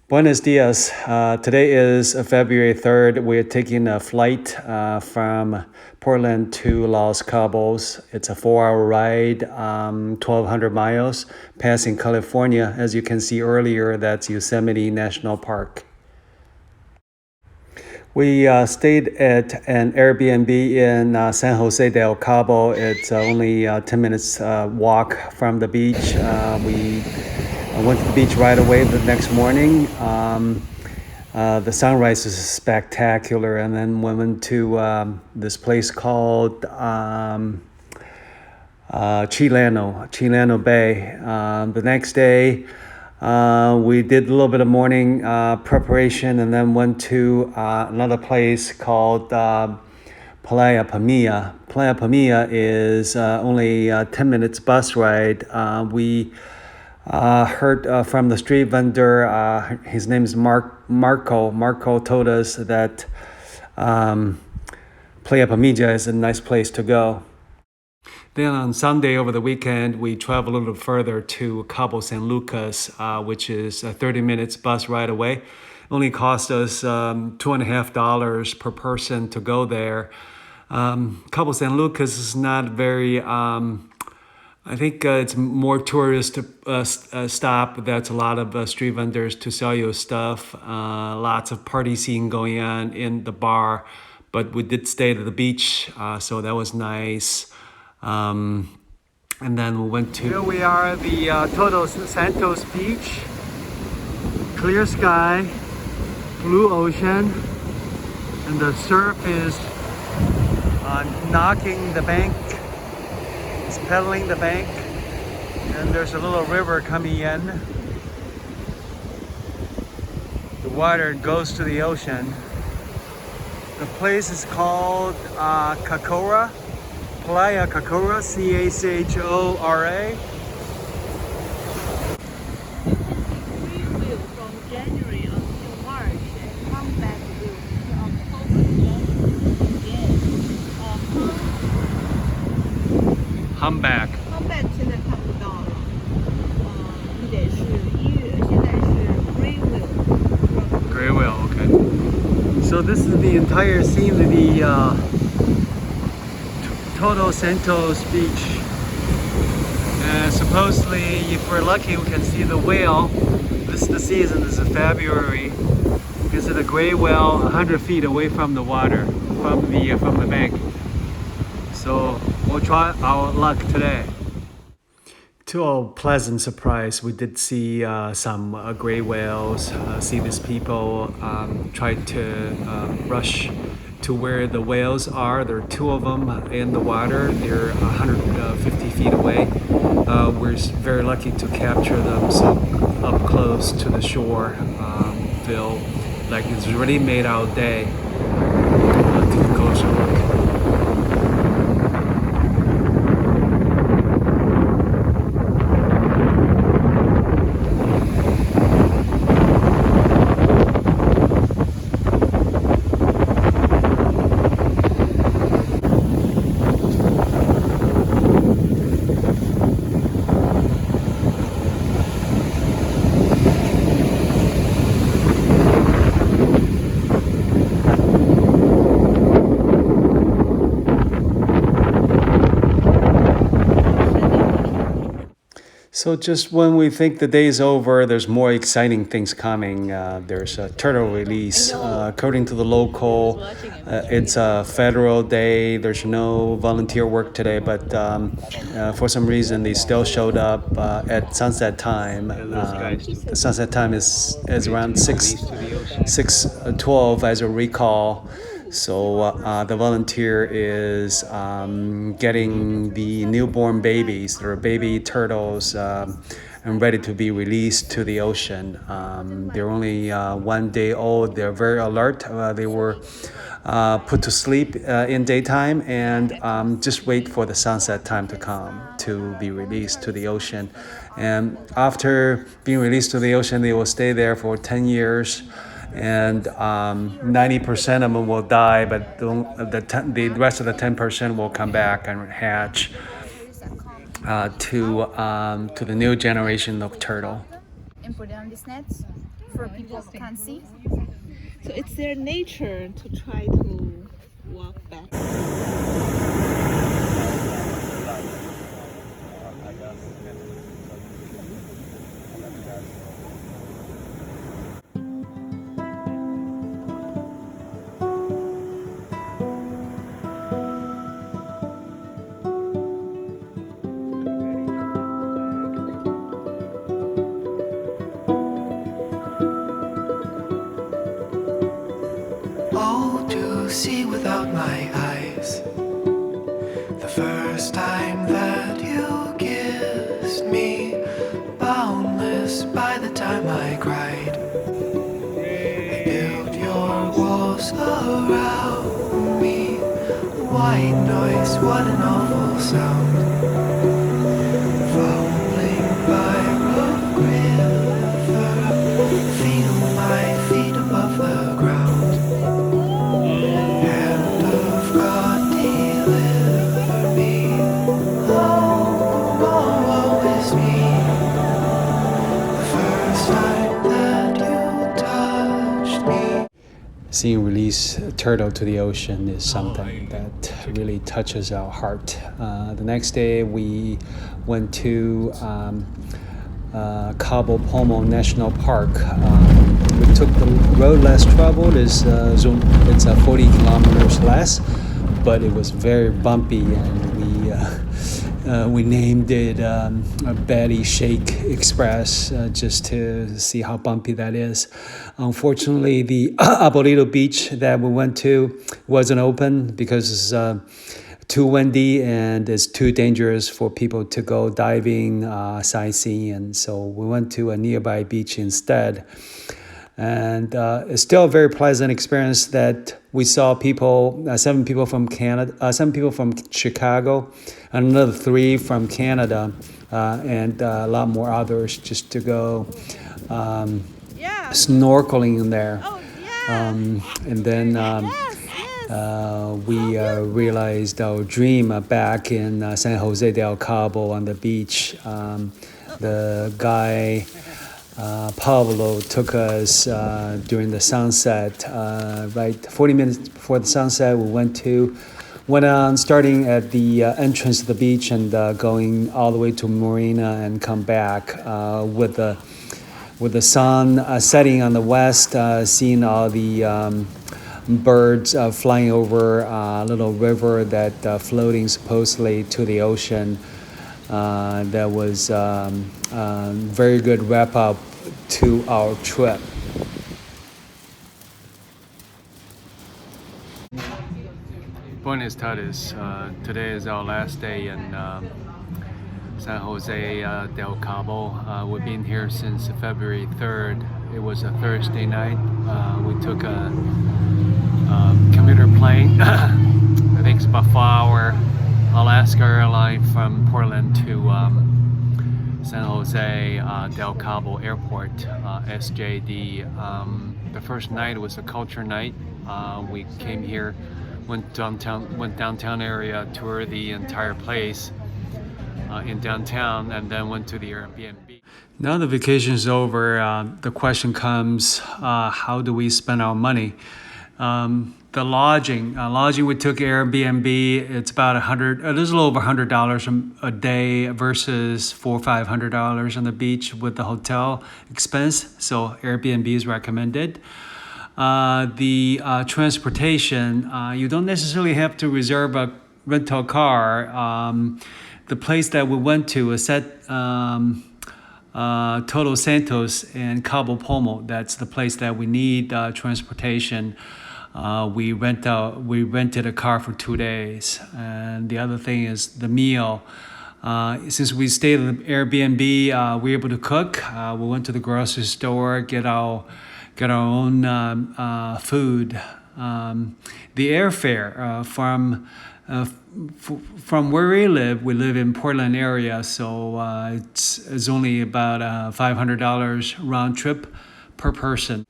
Buenos dias. Today is February 3rd. We're taking a flight from Portland to Los Cabos. It's a 4-hour ride, 1,200 miles, passing California. As you can see earlier, that's Yosemite National Park. We stayed at an Airbnb in San Jose del Cabo. It's only 10 minutes walk from the beach. We went to the beach right away the next morning. The sunrise is spectacular, and then we went to this place called Chileno Bay. The next day, we did a little bit of morning preparation, and then went to another place called Playa Pamilla. Playa Pamilla is only 10 minutes bus ride. We heard from the street vendor, his name is Marco. Marco told us that Playa Pamilla is a nice place to go. Then on Sunday over the weekend, we traveled a little further to Cabo San Lucas, which is a 30 minutes bus ride away. Only cost us $2.50 per person to go there. Cabo San Lucas is not very... I think it's more tourist stop. That's a lot of street vendors to sell you stuff. Lots of party scene going on in the bar. But we did stay at the beach, so that was nice. And then we went to... Here we are at the Todos Santos beach. Clear sky, blue ocean, and the surf is knocking the bank. It's pedaling the bank, and there's a little river coming in. The water goes to the ocean. The place is called Cachora, Playa Cachora, C-A-C-H-O-R-A. We will from January until March and come back to October again. Humpback. Humpback 现在看不到了，你得是1月，现在是 gray whale。 Gray whale, okay. So this is the entire scene of the Todos Santos beach. And supposedly, if we're lucky, we can see the whale. This is the season, this is February. You can see the gray whale 100 feet away from the water, from the bank. So we'll try our luck today. To our pleasant surprise, we did see some gray whales, see these people try to rush to where the whales are. There are two of them in the water. They're 150 feet away. We're very lucky to capture them so up close to the shore. Feel like it's really made our day. Take a closer look. So just when we think the day's over, there's more exciting things coming. There's a turtle release. According to the local, it's a federal day. There's no volunteer work today, but for some reason they still showed up at sunset time. The sunset time is around 6:12 as I recall. So the volunteer is getting the newborn babies, there are baby turtles, and ready to be released to the ocean. They're only 1 day old. They're very alert. They were put to sleep in daytime and just wait for the sunset time to come to be released to the ocean. And after being released to the ocean, they will stay there for 10 years. And 90% of them will die, but the rest of the 10% will come back and hatch to the new generation of turtle. And put it on these nets. for people who can't see. So it's their nature to try to walk back. All to see without my eyes. The first time that you kissed me, boundless by the time I cried. I built your walls around me. White noise, what an awful sound. Fumbling by Rock River, feel my feet above the ground. Hand of God, deliver me. Oh, woe is me. The first time that you touched me. Seeing release a turtle to the ocean is something that really touches our heart. The next day we went to Cabo Pulmo National Park. We took the road less traveled. It's 40 kilometers less, but it was very bumpy, and we named it Betty Shake Express just to see how bumpy that is. Unfortunately, the Abolito beach that we went to wasn't open because it's too windy and it's too dangerous for people to go diving, sightseeing, and so we went to a nearby beach instead. And it's still a very pleasant experience that we saw people, 7 people from Canada, 7 people from Chicago, and another 3 from Canada, and a lot more others just to go snorkeling in there. Oh, yeah. And then we realized our dream back in San Jose del Cabo on the beach. The guy Pablo took us during the sunset. Right, 40 minutes before the sunset, we went on starting at the entrance of the beach and going all the way to Marina and come back with the sun setting on the west, seeing all the birds flying over a little river that floating supposedly to the ocean. That was very good wrap up to our trip. Buenos tardes. Today is our last day in San Jose del Cabo. We've been here since February 3rd. It was a Thursday night. We took a commuter plane. I think it's about 4-hour Alaska airline from Portland to San Jose del Cabo Airport, SJD. The first night was a culture night. We came here, went downtown area, toured the entire place in downtown, and then went to the Airbnb. Now the vacation is over, the question comes, how do we spend our money? The lodging we took Airbnb. It's about a little over $100 a day versus $400 or $500 on the beach with the hotel expense. So Airbnb is recommended. The transportation, you don't necessarily have to reserve a rental car. The place that we went to is at Todos Santos and Cabo Pulmo. That's the place that we need transportation. We rented a car for 2 days, and the other thing is the meal. Since we stayed at the Airbnb, we were able to cook. We went to the grocery store, get our own food. The airfare from where we live in Portland area, so it's only about $500 round trip per person.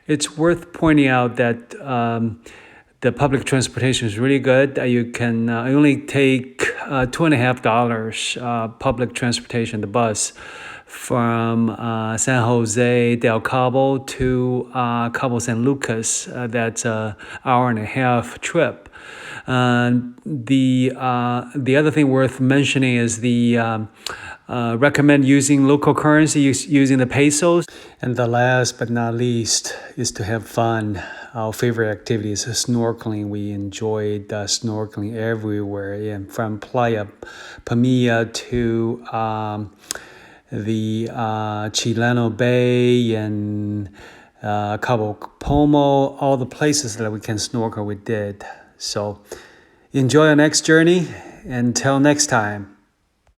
It's worth pointing out that the public transportation is really good. You can only take $2.50 public transportation, the bus, from San Jose del Cabo to Cabo San Lucas. That's an hour and a half trip. The other thing worth mentioning is the recommend using local currency, using the pesos. And the last but not least is to have fun. Our favorite activity is snorkeling. We enjoyed snorkeling everywhere, and from Playa Pamilla to the Chileno Bay and Cabo Pulmo, all the places that we can snorkel, we did. So enjoy our next journey. Until next time.